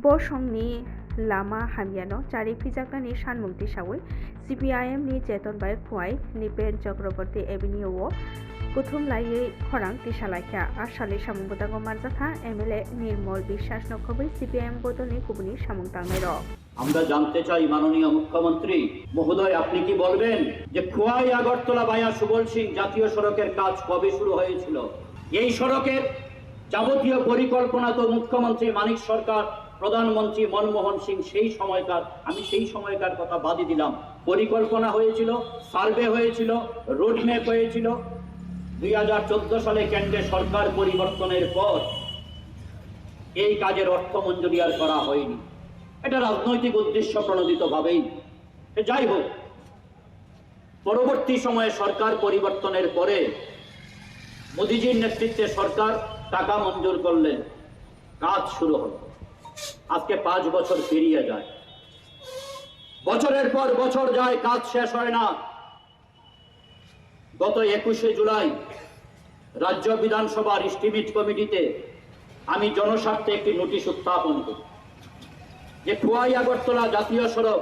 Bosongni lama hamyano cari fijaknani sanmungti sawui CPIM ni Cheton bai Khwai Nipen Chakraborty Avenue o kuthum laiye khorang tisalaikhya asali samungbudago marjatha MLA Nirmal বিশ্বাস নক্ষবই CPIM বোতনি কুবনি samung tangnai rok আমরা জানতে চাই মাননীয় মুখ্যমন্ত্রী মহোদয় আপনি কি বলবেন যে খোয়াই আগরতলা ভায়া সুবল সিং জাতীয় সড়কের কাজ কবে শুরু হয়েছিল? এই সড়কের যাবতীয় পরিকল্পনা তো মুখ্যমন্ত্রী মানিক সরকার প্রধানমন্ত্রী মনমোহন সিং সেই সময়কার কথা বাদই দিলাম। পরিকল্পনা হয়েছিল, সার্ভে হয়েছিল, রোডম্যাপ হয়েছিল। 2014 সালে কেন্দ্রে সরকার পরিবর্তনের পর এই কাজের অর্থ মঞ্জুরি আর করা হয়নি। এটা রাজনৈতিক উদ্দেশ্য প্রণোদিত ভাবেই। যাই হোক, পরবর্তী সময়ে সরকার পরিবর্তনের পরে মোদিজির নেতৃত্বে সরকার টাকা মঞ্জুর করলেন, কাজ শুরু হল। আজকে 5 বছর পেরিয়ে যায়, বছরের পর বছর যায়, কাজ শেষ হয় না। গত 21শে জুলাই রাজ্য বিধানসভার এস্টিমেট কমিটিতে আমি জনস্বার্থে একটি নোটিশ উত্থাপন করি যে খোয়াই আগরতলা জাতীয় সড়ক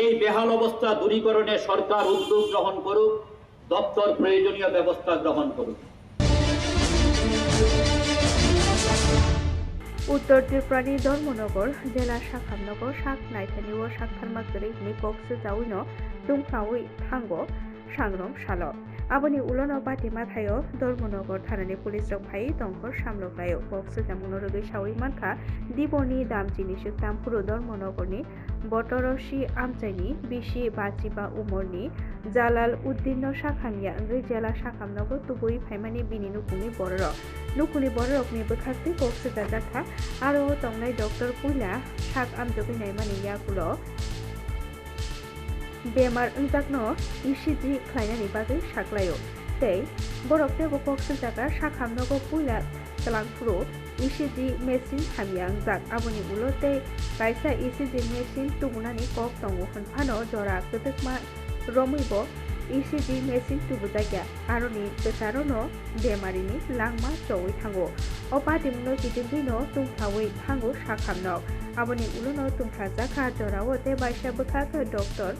এই বেহাল অবস্থা দূরীকরণে সরকার উদ্যোগ গ্রহণ করুক, দপ্তর প্রয়োজনীয় ব্যবস্থা গ্রহণ করুক। উত্তর ত্রিপুরানি ধর্মনগর জেলা শাখামনগর শাক নাইথানি ও শাক থারমাগরি ni koksu jawino tungfrawi thango sangrong salo aboni ulono pati mathayo Dharmanagar থানানি police rok phai tongkhor samloklayo koksu jamungno rogi sawi mankha diboni damjini suktam puro ধর্মনগরনি বটরসি আমচাইনি বিশি বাচিবা উমরনি জালাল উদ্দিন শাখামিয়া ওই জেলা শাখামনগর তুবুই ফাইমানি বিনি নুকুনি বড়রকনি বখাকতি koksu jajatha aro tongnai doctor পুইলা শাক আমজগি নাইমানি ইয়াগুলো बेमार उंजाकनो ECG खायनानि बागै साग्लायो तै बरफते koksu jaga sakhamnogo puila talangfuru ECG machine hamya ungjak aboni ulo tei kaisa ECG machine tubunani kok tongo honphano jora kotekma romuibo ECG machine tubujakya aroni besarono bemarini langma chowui thango opatimno kitingino tungthawui thango sakhamnok aboni ulono tungthajaka jorao te baisa bukhak doctor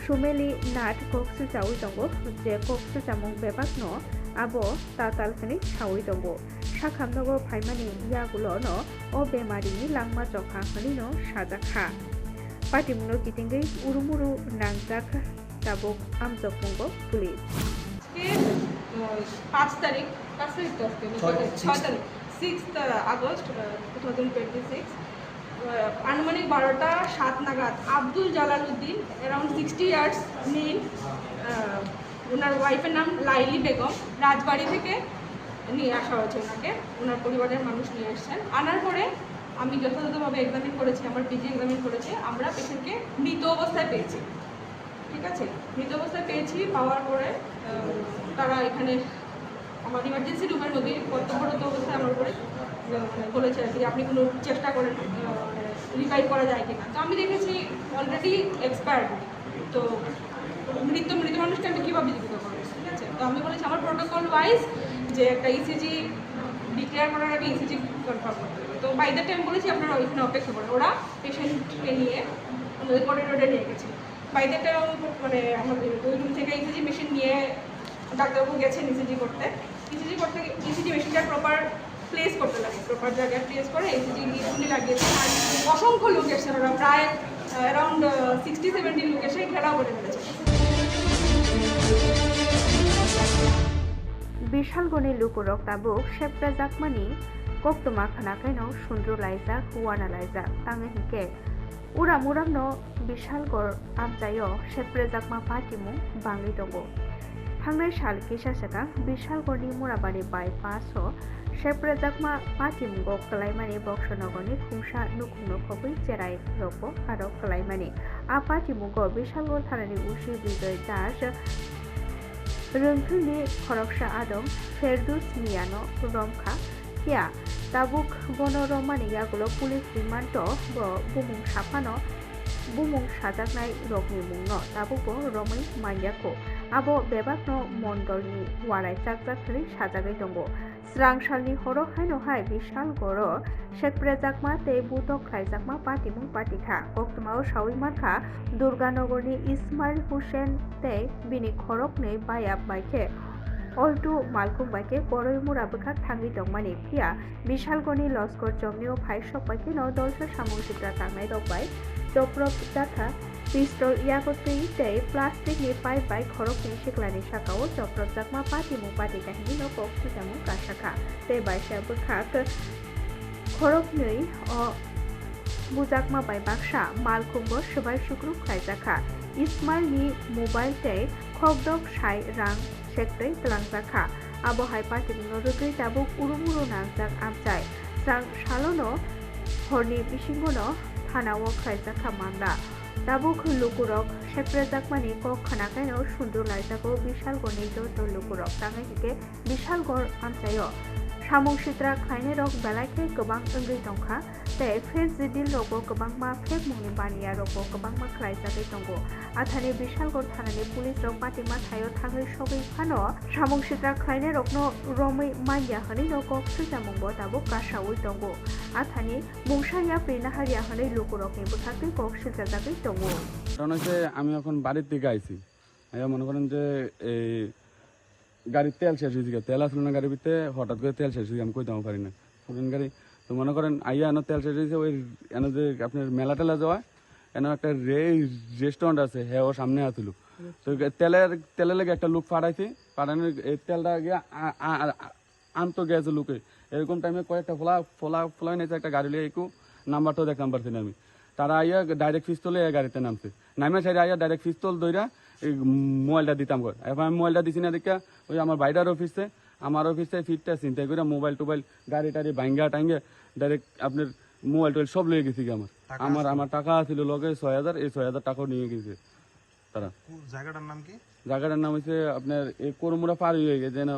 Sumeli Nat koksu jawi tongo je koksu jamung bebakno abo tatalkhani sawi tongo sakhamnogo phaimani yagulo no o bemarini langma jokha khanino sajakha patimno kitingei urumuru nangjak tabok amjokmungo police 5 তারিখ 6 August 2026 আনুমানিক 12টা 7 নাগাদ Abdul Jalal Uddin around 60 years male, ওনার ওয়াইফের নাম লাইলি বেগম, রাজবাড়ি থেকে নিয়ে আসা হয়েছে ওনাকে, ওনার পরিবারের মানুষ নিয়ে আসছেন। আনার পরে আমি যথাযথভাবে এক্সামিন করেছি, আমার পিজি এক্সামিন করেছি, আমরা পেশেন্টকে মৃত অবস্থায় পেয়েছি। ঠিক আছে, মৃত অবস্থায় পেয়েছি, পাওয়ার পরে তারা এখানে আমার ইমার্জেন্সি রুমের মধ্যে কর্তব্যরত অবস্থায় আমার উপরে বলেছে আর কি, আপনি কোনো চেষ্টা করেন রিভাইভ করা যায় কিনা। তো আমি দেখেছি অলরেডি এক্সপায়ার্ড, তো মৃত মানুষকে আমি কীভাবে জীবিত করবো, ঠিক আছে। তো আমি বলেছি আমার প্রোটোকল ওয়াইজ যে একটা ইসিজি ডিক্লেয়ার করার আগে ইসিজি কনফার্ম করতে হবে। তো বাই দ্য টাইম বলেছি আপনারা ওইখানে অপেক্ষা করেন, ওরা পেশেন্টকে নিয়ে আমাদের করিডোরে নিয়ে গেছে। বাই দ্য টাইম মানে আমাদের ওই রুম থেকে ইসিজি মেশিন নিয়ে ডাক্তারবাবু গেছেন ইসিজি করতে ইসিজি মেশিনটা প্রপার প্লেস করতে লাগে, প্রপার জায়গায় প্লেস করে ইসিজি লিডগুলি লাগিয়েছে। আর অসংখ্য লোক এসেছেন, ওরা প্রায় অ্যারাউন্ড 60-70 লোক এসে ঘেরাও করে ফেলেছে। বিশালগনি লুকুরক tabuk sepra jakmani koktoma khanakaino sundru laijak huana laijak tange hingke uramno bishalgor amjayo sepra jakma patimung bangli tongo thangnai sal kisa saka bishalgorni murabari bypass o sepra jakma patimungo kalaimani boksonogoni khumsa nukungno khobui cherai roko aro kalaimani a patimungo bishalgor thanani usi bijoy das Rungthuni Khoroksa Adom Ferdus Miano Romkha Kia Tabuk Bono Romani Yagulo Police Rimanto Bumung Sapano Bumung Sajaknai Rokni Mungno Tabuko Romi Manyako Abo Bebakno Mondolni Warai Sakjakri Sajagai Tongo स्रांसालनि हरो हायनो हाय बिशाल गरो शेखप्रेजाकमा ते बुतक खायजाकमा पाटिमुं पाटिखा कक्तमाव सावि मारखा दुर्गानगरनि इस्माइल हुसेन ते बिनि खरकनै बायाब बायखे अल्टु मालकुम बायखे गरय मुरा बखा थांगि दंमानि फिया बिशालगरनि लस्कर जमनिओ फाइसक बायखे न दलसो सामुं सित्रा थांनाय दंबाय जप्रब जाथा पिस्तल यागतै ते प्लास्टिकनि पाइप बाय खरकनि सिख्लानि साकाव जप्रब जाकमा पाटिमुं पाटिकाहिनि न कक सुजामुं कासाखा ते बायसा बखाक खरकनै बुजाकमा बाय बाक्सा मालकुमबो सबाय सुक्रुब खायजाखा इस्माइलनि मोबाइल ते खगदक साय रां सेक्टै तलांजाखा आबहाय पाटिमुं रगै दाबुक उरुमुरु नांजाक आमजाय स्रां सालनो हरनि बिसिंगनो थानाव खायजाखा मामला दाबुक लुकुरक शेखप्रेजाकमानि कक खानाखायनो सुन्दु लायजागो बिशालगरनि जत लुकुरक तांगाइके बिशालगर आमजायो सामुं सित्रा खायने रक बेलायखे गोबां ओंगै दंखा ते फेस जिदिल रगो गोबां मा फेक मुंनि बानिया रगो गोबां मा खालायजागै दंगो आथानि बिशालगर थानानि पुलिस रक पाटिमा थायो थाङै सबै फानो सामुं सित्रा खायने रकनो रमै माइया हनै रगो सुजामुंबो दाबो कासावै दंगो आथानि मुंसाया प्रिनाहारिया हनै लुकुरकनि बोखाकै कक सुजाजागै दंगो কারণ হচ্ছে আমি এখন বাড়ির থেকে আইছি মনে করেন যে এই গাড়ির তেল শেষ হয়েছে তেল আসলো না গাড়ির ভিতরে হঠাৎ করে তেল শেষ হয়েছে আমি কই দাম পারি না পুরান গাড়ি তো মনে করেন আইয়া এনে তেল শেষ হয়েছে ওই এনে যে আপনার মেলা টেলা যাওয়া এনে একটা রেস্টুরেন্ট আছে হ্যাঁ ও সামনে আসছিল তো তেলের লেগে একটা লোক পাঠাইছি পাঠানোর এই তেলটা গিয়ে আনতো গেছে লোকে এরকম টাইমে কয়েকটা ফোলা নিয়েছে একটা গাড়ি লিয়ে একটু নাম্বারটাও দেখলাম পারছি না আমি তারা আইয়া ডাইরেক্ট পিস্তলে গাড়িতে নামছে নামে সাইডে আইয়া ডাইরেক্ট পিস্তল ধইরা এই মোবাইলটা দিতাম কর এখন আমি মোবাইলটা দিছি না দেখা ওই আমার বাইরের অফিসে আমার অফিসে ফিটটা চিন্তা করে মোবাইল টোবাইল গাড়ি টাড়ি ভাঙ্গা টাঙ্গে ডাইরেক্ট আপনার মোবাইল টোবাইল সব লয়ে গেছি আমার টাকা ছিল লগে ৬০০০ এই ৬০০০ টাকাও নিয়ে গেছে তারা জায়গাটার নাম হচ্ছে আপনার এই করমুড়া পার হয়ে গেছে যেন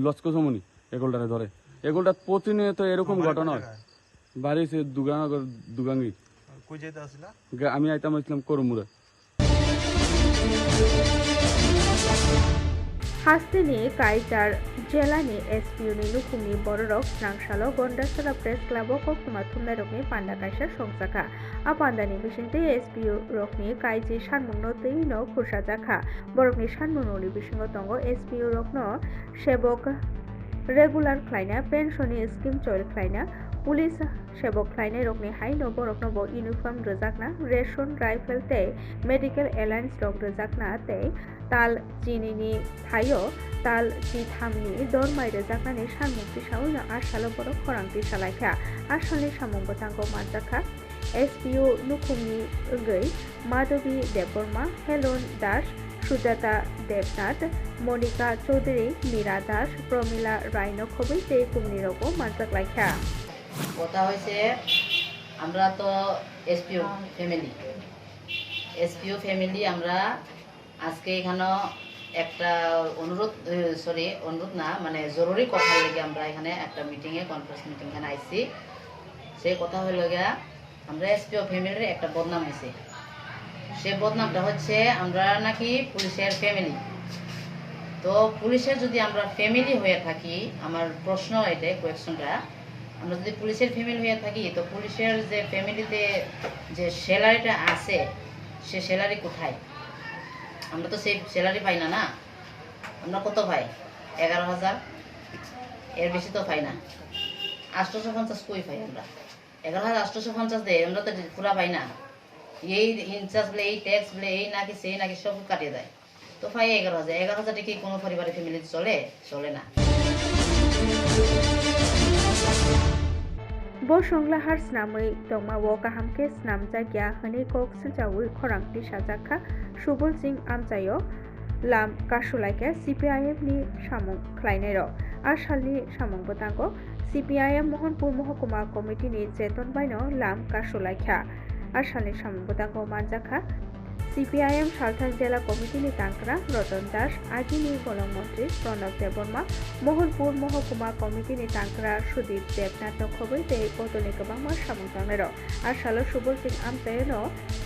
লস্কো সমনি এগুলটারে ধরে এগুলটা প্রতিনিয়ত এরকম ঘটনা হয় বাড়ি সে দুগাঙ্গি আমি আইতাম আসলাম করমুড়া हास्तिनि काइजार जेलानि एसपिउनि लुकुमनि बररक स्रांसालो गन्डासरा प्रेस क्लाबो कक्तमा थुमनाय रकनि पान्डा काइसा संसाखा आ पान्डानि बिसिंते एसपिउ रकनि काइजि सानमुंनो तैनो खुरसाजाखा बरकनि सानमुंनोनि बिसिंगो दंगो एसपिउ रकनो सेबक रेगुलार ख्लायना पेन्सननि स्किम चयल ख्लायना पुलिस सेबक ख्लायनाय रकनि हायनो बरकनोबो इउनिफर्म रोजाकना रेशन राइफल ते मेडिकेल एलायन्स रक रोजाकना ते ताल चिनिनि थायो ताल चिथामनि दरमाय रोजाकनानि सानमुंथि सावनो आसालो बर खरांथि सालायखा आसालनि सामुं बोथांखौ मानजाखा एसपिउ नुखुमनि ओंगै माधबी देबबर्मा हेलन दास सुजाता देबनाथ मनिका चौधरी मीरा दास प्रमिला रायनो खबै ते कुमनि रगो मानजाकलायखा কথা হয়েছে আমরা তো এসপিও ফ্যামিলি আমরা আজকে এখানে একটা অনুরোধ না মানে জরুরি কথা লেগে আমরা এখানে একটা মিটিংয়ে কনফারেন্স মিটিং এখানে আইছি সেই কথা হলো গিয়া আমরা এসপিও ফ্যামিলির একটা বদনাম হয়েছে সেই বদনামটা হচ্ছে আমরা নাকি পুলিশের ফ্যামিলি তো পুলিশের যদি আমরা ফ্যামিলি হয়ে থাকি আমার প্রশ্ন এটাই কোয়েশ্চনটা আমরা যদি পুলিশের ফ্যামিলি হয়ে থাকি তো পুলিশের যে ফ্যামিলিতে যে স্যালারিটা আছে সে স্যালারি কোথায় আমরা তো সেই স্যালারি পাই না আমরা কত পাই 11,000 এর বেশি তো পাই না 850 কই পাই আমরা 11,850 দেয় আমরা তো পুরা পাই না এই ইনচার্জ বলে এই ট্যাক্স বলে এই নাকি সেই নাকি সব কাটিয়ে দেয় তো পাই 11,000 কি কোনো পরিবারের ফ্যামিলি চলে না bo songlahar snamai tongma wo kahamke snamjagya hane kok sajawi khorangti sajaka subol singh amjayo lam kasulaike CPIM ni samung khlainero asalni samung botango CPIM mohanpur mohokuma committee ni cheton baino lam kasulaikha asalni samung botango manjaka CPIM সালথান জেলা কমিটিনি তাংকরা রতন দাস আগিনি গলং মন্ত্রী প্রণব দেববর্মা মোহনপুর মহকুমা কমিটিনি তাংকরা সুদীপ দেবনাথ খবৈ তে কতনি गोबां सामुं तांनाय आसालो सुबल सिंह आमजायनो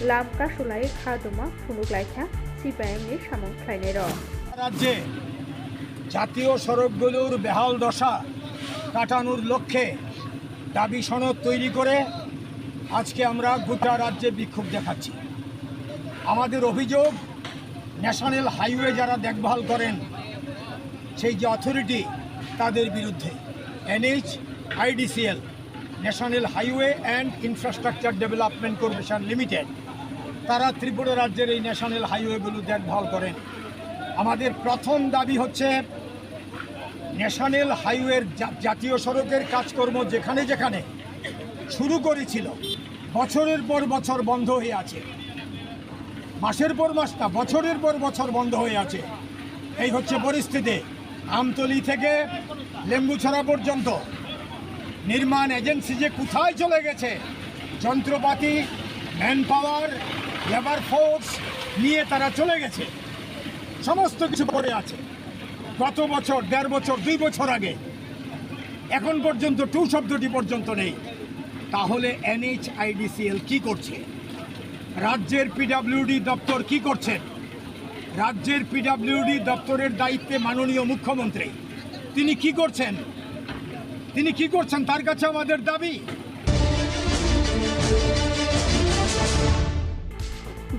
लाम कासुलाय खादुमा फुनुगलायखा CPIM नि सामुं ख्लायनाय राज्ये জাতীয় সড়কগুলোর বেহাল দশা কাটানোর লক্ষ্যে দাবি সনদ তৈরি করে আজকে আমরা গোটা রাজ্যে বিক্ষোভ দেখাচ্ছি। আমাদের অভিযোগ, ন্যাশনাল হাইওয়ে যারা দেখভাল করেন সেই যে অথরিটি, তাদের বিরুদ্ধে NHIDCL, national highway and infrastructure development corporation limited, তারা ত্রিপুরা রাজ্যের এই ন্যাশনাল হাইওয়েগুলো দেখভাল করেন। আমাদের প্রথম দাবি হচ্ছে ন্যাশনাল হাইওয়ের জাতীয় সড়কের কাজকর্ম যেখানে যেখানে শুরু করেছিল বছরের পর বছর বন্ধ হয়ে আছে, মাসের পর মাস না, বছরের পর বছর বন্ধ হয়ে আছে। এই হচ্ছে পরিস্থিতি। আমতলী থেকে লেম্বুছড়া পর্যন্ত নির্মাণ এজেন্সি যে কোথায় চলে গেছে, যন্ত্রপাতি, ম্যান পাওয়ার, লেবার ফোর্স নিয়ে তারা চলে গেছে, সমস্ত কিছু পড়ে আছে। গত বছর, 1.5 বছর, 2 বছর আগে এখন পর্যন্ত টু শব্দটি পর্যন্ত নেই। তাহলে NHIDCL কি করছে? রাজ্যের PWD দপ্তর কি করছেন? রাজ্যের PWD দপ্তরের দায়িত্বে মাননীয় মুখ্যমন্ত্রী, তিনি কি করছেন? তার কাছে আমাদের দাবি।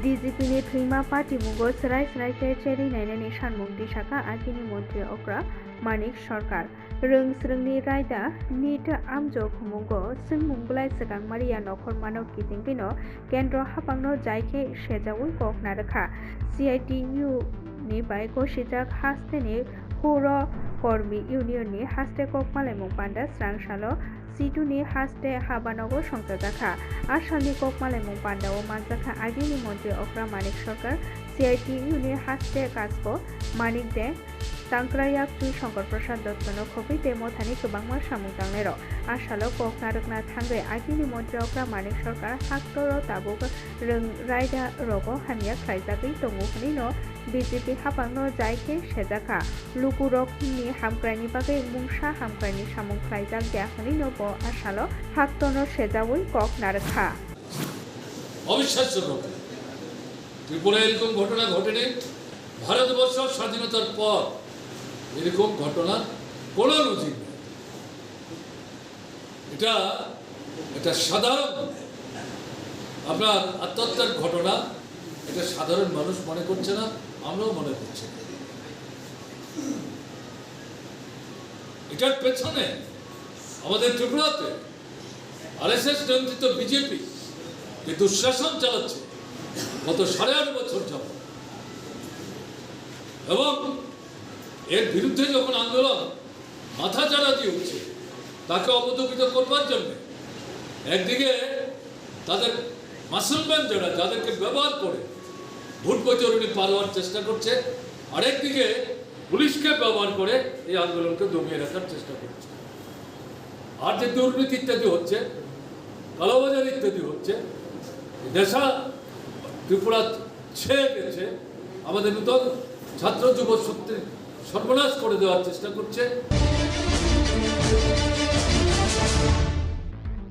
DGP-ni Thima Party Mugo Serai Serai Cheri Nainani Shanmung Disaka Agini Montri Okra Manik Sarkar Rung Srungni Raida Nit Amjo Khumugo Sungmunglai Sekang Maria Nokhor Manok Kiting Pino Kendro Hapangno Jaike Shejawi Kok Narakha CITU ni bai Koshijak Hasteni Huro Kormi Union ni Haste Kok Malemung Panda Srangshalo সিটুনি হাস্তে হাবানগর সংসদাখা আসামনি কোকমালেমুং পান্ডা ও মানজাখা আগিনি মন্ত্রী অক্রা মানিক সরকার CITU-ni হাস্তে কাজকো মানিক দে তাংক্রায়াক চু শঙ্কর প্রসাদ দত্তনো খবি তেমো Thani গোबांमा সামুং তাংনের আসালো কোকনারকনা থাঙ্গে আগিনি মন্ত্রী অক্রা মানিক সরকার হাক্তর তাবুক রং রায়দা রগো হামিয়া খাইজাগৈ তঙ্গুখনি ন BJP হাপাংনো জাইকে সেজাখা লুকুরকনি হামক্রাইনি বাগৈ মুংসা হামক্রাইনি সামুং খাইজাক দেয়াখনি ন ব আসালো হাক্তনো সেজাওই cock নারখা অবিশ্বাস্য রকম ত্রিপুরায় এরকম ঘটনা ঘটেনি। ভারতবর্ষ স্বাধীনতার পর এরকম ঘটনা কোনো নজির নেই। এটা সাধারণ আপনার আত্মহত্যার ঘটনা, এটা সাধারণ মানুষ মনে করছে না, আমরাও মনে করছি না। এটার পেছনে আমাদের ত্রিপুরাতে RSS নিয়ন্ত্রিত বিজেপি যে দুঃশাসন চালাচ্ছে গত 8.5 বছর যাবত, এবং এর বিরুদ্ধে যখন আন্দোলন মাথা চাড়া দিয়ে উঠছে তাকে অবদমিত করবার জন্য একদিকে তাদের মাসলম্যান যাদেরকে ব্যবহার করে ভোট বৈতরণী পার হওয়ার চেষ্টা করছে, আরেকদিকে পুলিশকে ব্যবহার করে এই আন্দোলনকে দমিয়ে রাখার চেষ্টা করছে। আর যে দুর্নীতি ইত্যাদি হচ্ছে, কালোবাজার ইত্যাদি হচ্ছে, দেশা ত্রিপুরা ছেয়ে গেছে, আমাদের নতুন ছাত্র যুব শক্তি সর্বনাশ করে দেওয়ার চেষ্টা করছে।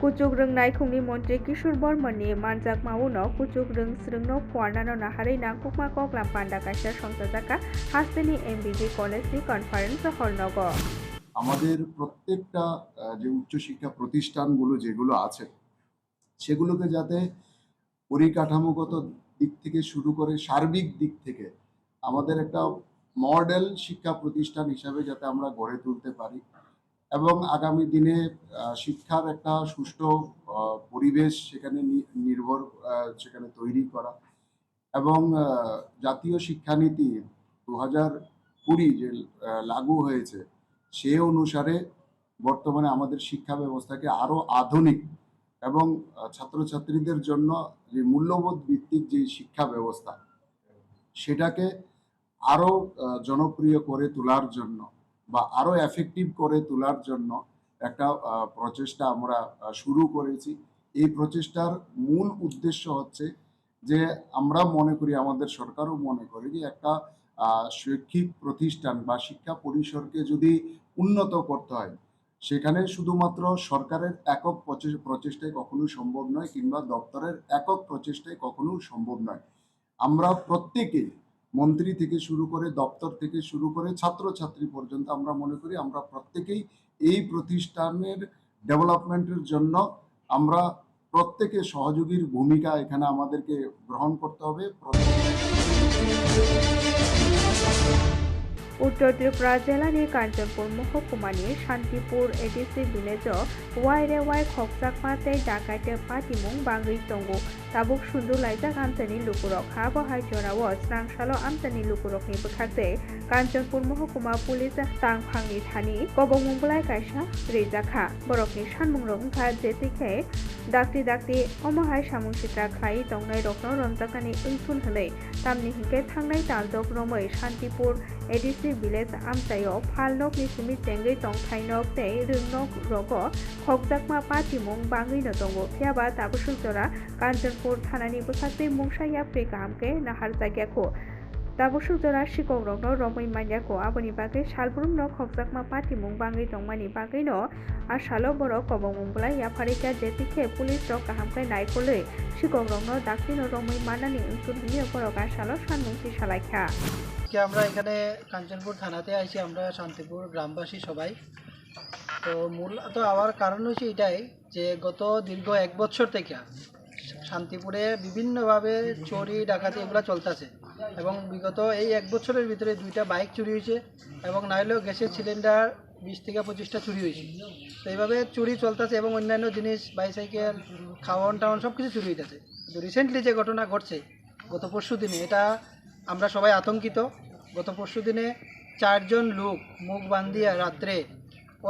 Kuchuk rung naikungni Montri Kishore Bormani Manjak Mauno Kuchuk rung srungno Kwarnano Nahari Nangkukma Koklam Panda Kaisha Songsajaka Hasteni MBB College ni Conference Hall Nogo আমাদের প্রত্যেকটা যে উচ্চশিক্ষা প্রতিষ্ঠানগুলো যেগুলো আছে সেগুলোকে যাতে পরিকাঠামোগত দিক থেকে শুরু করে সার্বিক দিক থেকে আমাদের একটা মডেল শিক্ষা প্রতিষ্ঠান হিসাবে যাতে আমরা গড়ে তুলতে পারি এবং আগামী দিনে শিক্ষার একটা সুষ্ঠু পরিবেশ সেখানে তৈরি করা এবং জাতীয় শিক্ষানীতি 2020 যে লাগু হয়েছে সে অনুসারে বর্তমানে আমাদের শিক্ষা ব্যবস্থাকে আরো আধুনিক এবং ছাত্রছাত্রীদের জন্য যে মূল্যবোধ ভিত্তিক যে শিক্ষা ব্যবস্থা সেটাকে আরো জনপ্রিয় করে তোলার জন্য বা আরো এফেক্টিভ করে তোলার জন্য একটা প্রচেষ্টা আমরা শুরু করেছি। এই প্রচেষ্টার মূল উদ্দেশ্য হচ্ছে যে আমরা মনে করি, আমাদের সরকারও মনে করে যে একটা শৈক্ষিক প্রতিষ্ঠান বা শিক্ষা পরিসরকে যদি উন্নত করতে হয় সেখানে শুধুমাত্র সরকারের একক প্রচেষ্টায় কখনো সম্ভব নয় কিংবা দপ্তরের একক প্রচেষ্টায় কখনো সম্ভব নয়। আমরা প্রত্যেকে মন্ত্রী থেকে শুরু করে দপ্তর থেকে শুরু করে ছাত্রছাত্রী পর্যন্ত আমরা মনে করি আমরা প্রত্যেকেই এই প্রতিষ্ঠানের ডেভেলপমেন্টের জন্য আমরা প্রত্যেকে সহযোগীর ভূমিকা এখানে আমাদেরকে গ্রহণ করতে হবে। উত্তর ত্রিপুরা জেলাनि काञ्चनपुर महकुमानि शान्तिपुर एडिसि विलेज वाइरेवाइ खगजाकमा तै डाकाइते पाटिमुं बांगै दंगो ताबुक सुन्दु लाइजाक आमचानि लुकुरक हा बहाय जराव स्रांसालो आमचानि लुकुरकनि बखाते काञ्चनपुर महकुमा पुलिस तांफांनि थानि गबंमुंबलाय कायसा रेजाखा बरकनि सानमुं रंखा जेतिखे दाक्ति अमहाय सामुं सित्रा खाइ दंनाय रकनो रंजाकानि ओंथुन हनै तामनि हिंके थांनाय तालजक रमै शान्तिपुर एडिसि विलेज आमचायो फालनक निसुमि तेंगै तंथाइनक तै रोंनक रग खगजाकमा पाटिमुं बांगैनो दंगो फियाबा ताबुसुक जरा काञ्चनपुर थानानि बखाते मुंसाया प्रेगाहामके नाहार जायगाखौ ताबुसुक जरा सिकं रंनो रमै मान्याखौ आबनि बागै सालब्रुमनो खगजाकमा पाटिमुं बांगै दंमानि बागैनो आसालो बर कबंमुंबलाय याफारिका जेतिखे पुलिस रक गाहामके नायखलै सिकं रंनो दाक्तिनो रमै मानानि ओंथुन हनियो बरक आसालो सानमुंथि सालायखा আমরা এখানে কাঞ্চনপুর থানাতে আইছি আমরা শান্তিপুর গ্রামবাসী সবাই। তো মূলত আওয়ার কারণ হচ্ছে এটাই যে গত দীর্ঘ 1 বছর থেকে শান্তিপুরে বিভিন্নভাবে চুরি ডাকাতি এগুলো চলতেছে এবং বিগত এই 1 বছরের ভিতরে 2টা বাইক চুরি হয়েছে এবং নাইলেও গ্যাসের সিলিন্ডার 20 থেকে 25টা চুরি হয়েছে। তো এইভাবে চুরি চলতেছে এবং অন্যান্য জিনিস বাইসাইকেল খাওয়ান টাওয়ান সব কিছু চুরি হইতেছে। তো রিসেন্টলি যে ঘটনা ঘটছে গত পরশু দিনে এটা আমরা সবাই আতঙ্কিত। গত পরশু দিনে 4 জন লোক মুখ বান্ধিয়া রাত্রে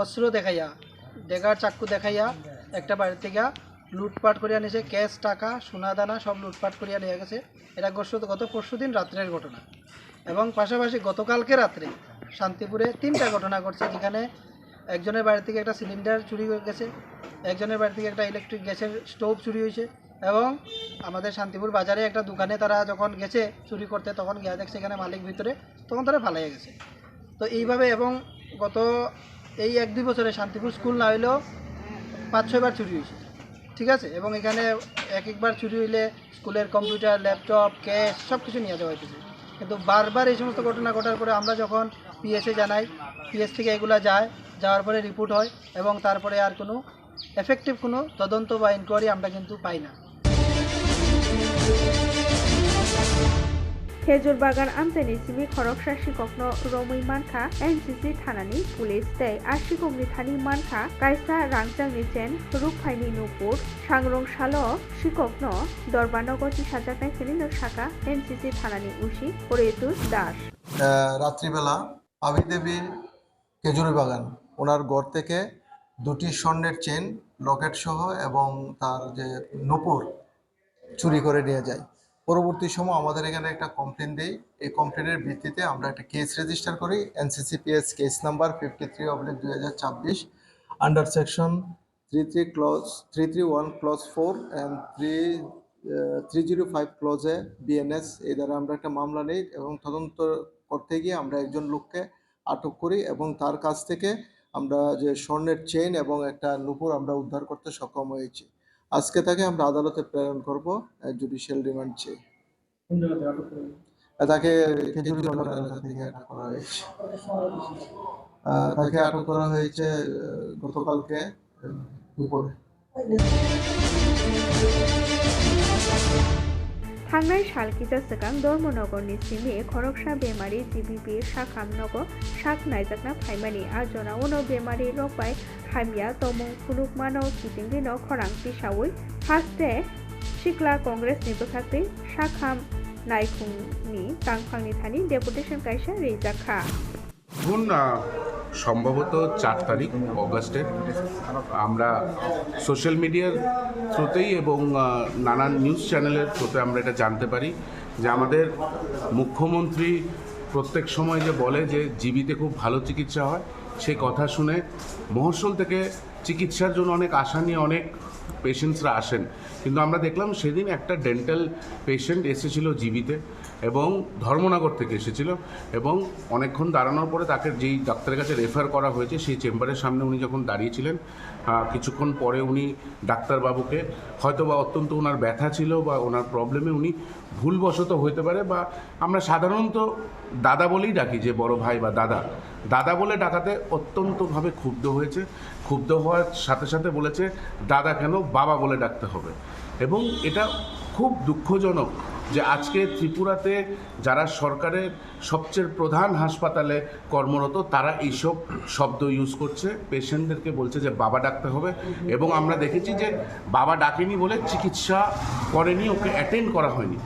অস্ত্র দেখাইয়া ডেগার চাক্কু দেখাইয়া একটা বাড়ি থেকে লুটপাট করিয়া নিয়েছে, ক্যাশ টাকা সোনা দানা সব লুটপাট করিয়া নিয়ে গেছে। এটা গত পরশু দিন রাত্রের ঘটনা এবং পাশাপাশি গতকালকে রাত্রে শান্তিপুরে 3টা ঘটনা ঘটছে যেখানে একজনের বাড়ি থেকে একটা সিলিন্ডার চুরি হয়ে গেছে, একজনের বাড়ি থেকে একটা ইলেকট্রিক গ্যাসের স্টোভ চুরি হয়েছে এবং আমাদের শান্তিপুর বাজারে একটা দোকানে তারা যখন গেছে চুরি করতে তখন গিয়ে দেখছে এখানে মালিক ভিতরে, তখন তারা পালিয়ে গেছে। তো এইভাবে এবং গত এই 1-2 বছরে শান্তিপুর স্কুল না হইলেও 5-6 বার চুরি হয়েছে, ঠিক আছে। এবং এখানে একবার চুরি হইলে স্কুলের কম্পিউটার ল্যাপটপ ক্যাশ সব কিছু নিয়ে যাওয়া হইতেছে। কিন্তু বারবার এই সমস্ত ঘটনা ঘটার পরে আমরা যখন পিএসে জানাই, পিএস থেকে এগুলো যাওয়ার পরে রিপোর্ট হয় এবং তারপরে আর কোনো এফেক্টিভ কোনো তদন্ত বা ইনকোয়ারি আমরা কিন্তু পাই না। खेजुरबागान आमचानि सिमि खरगसा सिककनो रमै मानखा एनसिसि थानानि पुलिस तै आसिकंनि थानि मानखा कायसा रांचांनि चेन रुकफाइनि नुपुर सांग्रं सालो सिककनो दरबानगरनि साजाकनाय खेलिनो शाखा एनसिसि थानानि उसि हरितुष दास রাত্রিবেলা পাবি দেবী খেজুরিবাগান ওনার ঘর থেকে 2টি স্বর্ণের চেন লকেট সহ এবং তার যে নূপুর চুরি করে নিয়ে যায়। পরবর্তী সময় আমাদের এখানে একটা কমপ্লেন দেই, এই কমপ্লেনের ভিত্তিতে আমরা একটা কেস রেজিস্টার করি NCCPS case number 53/2024 under section 331 clause 4 and 305 ক্লজে বিএনএস এই দ্বারা আমরা একটা মামলা নেই এবং তদন্ত করতে গিয়ে আমরা একজন লোককে আটক করি এবং তার কাছ থেকে আমরা যে স্বর্ণের চেন এবং একটা নূপুর আমরা উদ্ধার করতে সক্ষম হয়েছি। আজকে তাকে আমরা আদালতে প্রেরণ করব জুডিশিয়াল রিমান্ড চেয়ে। তাকে খেজুরিবাগান এলাকা থেকে আটক করা হয়েছে। তাকে আটক করা হয়েছে গতকালকে দুপুরে। थांनाय सालखिजा सिगां धर्मनगरनि सिमि खरगसा बेमारि जिबिपि साखामनगर साक नायजाकना फाइमानि आजरा उनो बेमारि रकबाय हामिया तमुं फुलुकमानो कितिंगिनो खरां पिसावै फास्टे सिक्ला कंग्रेसनि बखाते साखाम नायखुंनि तांफांनि थानि डेपुटेशन कायसा रेजाखा সম্ভবত 4 তারিখ অগাস্টের আমরা সোশ্যাল মিডিয়ার থ্রুতেই এবং নানান নিউজ চ্যানেলের থ্রুতে আমরা এটা জানতে পারি যে আমাদের মুখ্যমন্ত্রী প্রত্যেক সময় যে বলে যে জিবিতে খুব ভালো চিকিৎসা হয়, সেই কথা শুনে মহর্ষল থেকে চিকিৎসার জন্য অনেক আশা নিয়ে অনেক পেশেন্টসরা আসেন, কিন্তু আমরা দেখলাম সেদিন একটা ডেন্টাল পেশেন্ট এসেছিল জিবিতে এবং ধর্মনগর থেকে এসেছিল, এবং অনেকক্ষণ দাঁড়ানোর পরে তাকে যেই ডাক্তারের কাছে রেফার করা হয়েছে সেই চেম্বারের সামনে উনি যখন দাঁড়িয়েছিলেন, কিছুক্ষণ পরে উনি ডাক্তারবাবুকে হয়তো বা অত্যন্ত ওনার ব্যথা ছিল বা ওনার প্রবলেমে উনি ভুলবশত হতে পারে, বা আমরা সাধারণত দাদা বলেই ডাকি, যে বড় ভাই বা দাদা বলে ডাকাতে অত্যন্তভাবে ক্ষুব্ধ হয়েছে। ক্ষুব্ধ হওয়ার সাথে সাথে বলেছে দাদা কেন, বাবা বলে ডাকতে হবে। এবং এটা খুব দুঃখজনক যে আজকে ত্রিপুরাতে যারা সরকারের সবচেয়ে প্রধান হাসপাতালে কর্মরত তারা এইসব শব্দ ইউজ করছে, পেশেন্টদেরকে বলছে যে বাবা ডাকতে হবে। এবং আমরা দেখেছি যে বাবা ডাকেনি বলে চিকিৎসা করেনি, ওকে অ্যাটেন্ড করা হয়নি।